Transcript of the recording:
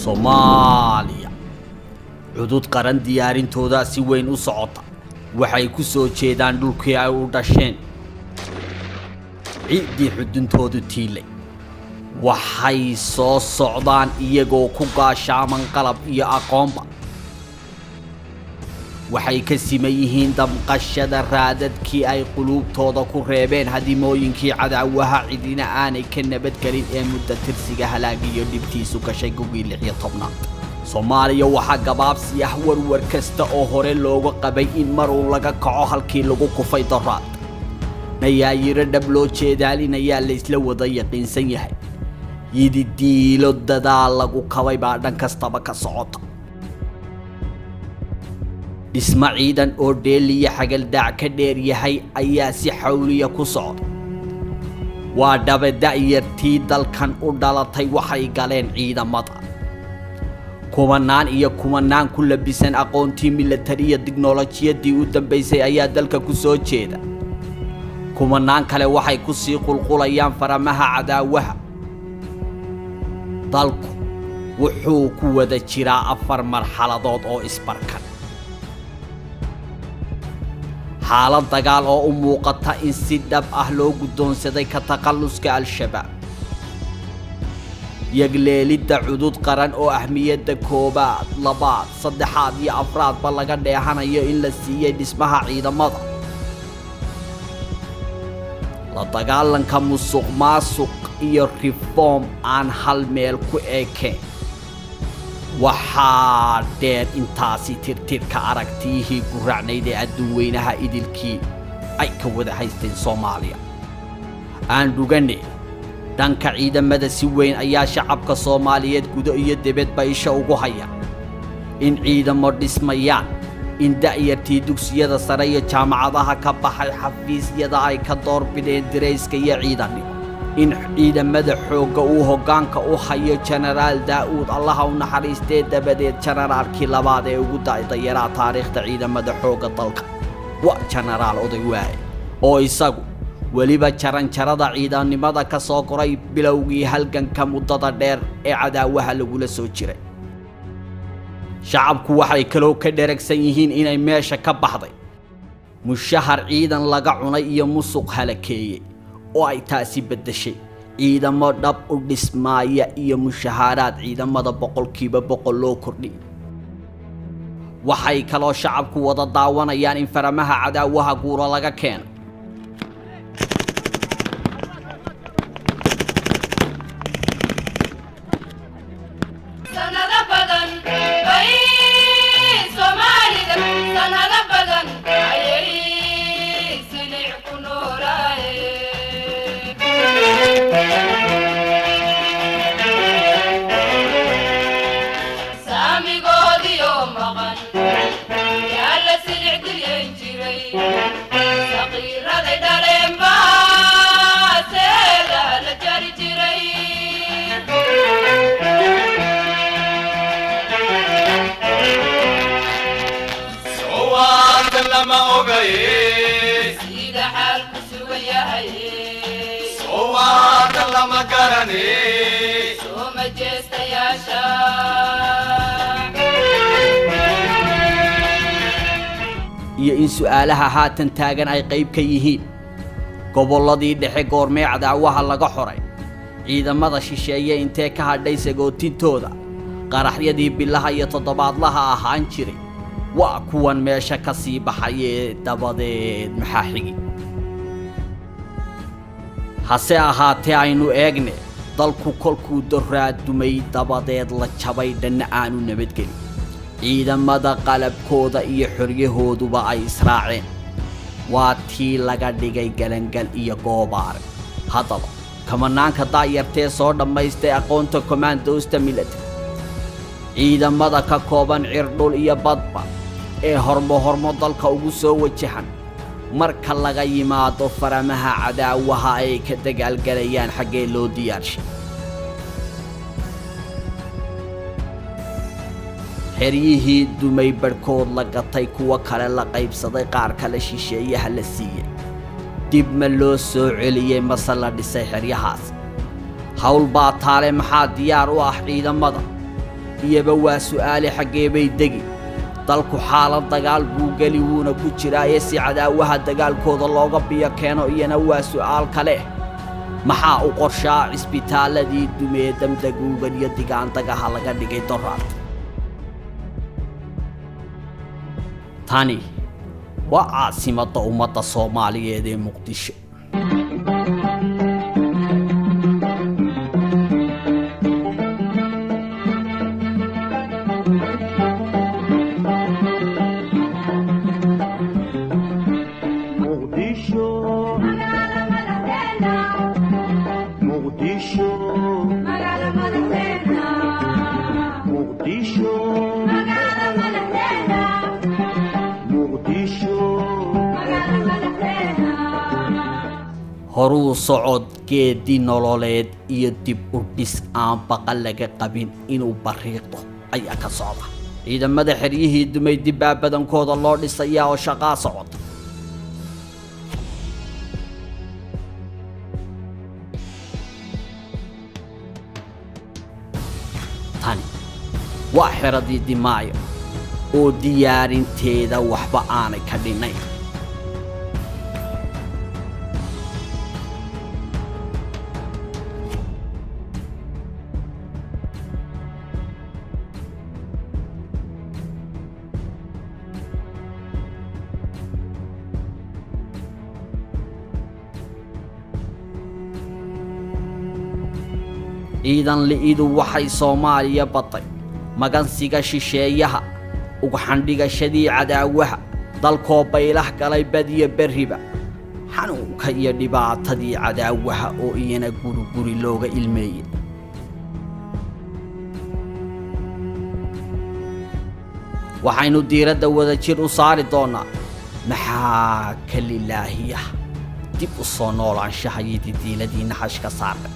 somaliya cudud qaran diyaarintooda si weyn u socota waxay ku soo jeedaan dhulkii ay u dhasheen ciidii xuduntoodu tiilay waxay soo socdaan iyagoo ku gaashaaman qalab iyo aqoonba waxay ka siman yihiin damqashada raadadkii ay quluubtooda ku reebeen hadimooyinkii cadaawaha cidina aanay ka nabadgelin ee muddo tirsiga halaagiyo dhibtiisu gashay gugii 16aad Soomaaliya waxa gabaabsi ah warwar kasta oo hore looga qabay in mar uu laga kaco halkii lagu kufay daraad nayaayiro dhab loo jeedaalinaya la isla wada yaqiinsan yahay yidi diilo dadaal lagu kabay baa dhan kastaba ka socota isma ciidan oo dheeliya xagal daac ka dheer yahay ayaa si xawliya ku socda waa dabada yartii dalkan u dhalatay waxay galeen ciidamada kumanaan ku labisan aqoontii militariya tiknoolajiyadii u dambeysay ayaa dalka ku soo jeeda kumanaan kale waxay ku sii qulqulayaan faramaha cadaawaha dalku wuxuu ku wada jiraa 4 marxaladood oo isbarkan xaalad dagaal oo u muuqata in si dhab ah loo guddoonsaday ka taqalluska al-shabaab yagleelidda cudud qaran oo ahmiyadda koobaad labaad saddexaad iyo afraad ba laga dheehanayo in la siiyay dhismaha ciidamada la dagaalanka musuqmaasuq iyo reform aan hal meel ku eekeen waxaa dheer intaasi tirtirka aragtiyihii guracnayd ee adduun weynaha idilkii ay ka wada haysteen Soomaaliya aan dhugane dhanka ciidamada si weyn ayaa shacabka Soomaaliyeed gudo iyo dibadba isha ugu haya in ciidamo dhismayaan in da'yartii dugsiyada sare iyo jaamacadaha ka baxay xafiisyada ay ka doorbideen dirayska iyo ciidanimo in ciidamada xoogga uu hoggaanka u hayo Generaal Daawud Allah u naxariistay dabadeed generaalkii labaad ee ugu da'yara taariikhda ciidamada xoogga dalka waa Generaal Oday Waa oo isagu waliba jaranjarada ciidanimada ka soo koray bilowgii halganka muddada dheer ee cadaawaha lagula soo jiray shacabku waxay kaloo ka dheragsan yihiin inay meesha ka baxday mushahar ciidan laga cunay iyo musuq halakeeyay oo ay taasi bedeshay ciidamo dhab u dhismaaya iyo mushaharaad ciidamada 100% loo kordhiyay waxay kaloo shacabku wada daawanayaan in faramaha cadaawaha guuro laga keenay sidee xaalku sugan yahay soo lama garanay soo ma jeestayaasha iyo in su'aalaha haatan taagan ay qayb ka yihiin gobolladii dhexe goormee cadaawaha laga xoray ciidamada shisheeye intee ka hadhay sagootintooda qaraxyadii bilaha iyo toddobaadlaha ahaan jiray waa kuwan meesha ka sii baxay dabadeed maxaa xigi hase ahaatee aynu eegne dalku kolkuu daraadumay dabadeed la jabay dhanna aanu nabadgelin ciidamada qalabkooda iyo xoryahooduba ay israaceen waa tii laga dhigay galangal iyo goobaare haddaba kamanaanka daayartee soo dhammaystay aqoonta commandosta military ciidamada ka kooban cirdhul iyo badba ee hormo dalka ugu soo wajahan marka laga yimaado faramaha cadaawaha ay ka dagaalgalayaan xagee loo diyaarshay xeryihii dumay barkood la gatay kuwa kale la qaybsaday qaar kale shisheeyaha la siiyay dib ma loo soo celiyay mase la dhisay xeryahaas hawl baa taale maxaa diyaar u ah ciidamada iyaba waa su'aale xaggee bay degi dalku xaalad dagaal buu geli wuuna ku jiraa si cadaawaha dagaalkooda looga biyo keeno iyana waa su'aal kale maxaa u qorshaa cisbitaaladii dumee damdaguugan iyo digaandagaha laga dhigay doraad tani waa caasimadda ummadda Soomaaliyeed ee Muqdisho horuu socod geedi nololeed iyo dib u dhis aan baqal laga qabin inuu bariiqdo ayaa ka socda ciidamada xeryihii dumay dib badankooda loo dhisayaa oo shaqaa socota tani waa xeradii dimaayo oo diyaarinteeda waxba aanay ka dhinayn ciidan li'idu waxay Soomaaliya batay magansiga shisheeyaha ugu xandhigashadii cadaawaha dalkoo baylah galay badiya beriba xanuunka iyo dhibaatadii cadaawaha oo iyana guri looga ilmeeyay waxaynu diiradda wada jir u saari doonaa maxaa ka lilaahiya dib u soo noolaanshaha iyo diiladii naxashka saarka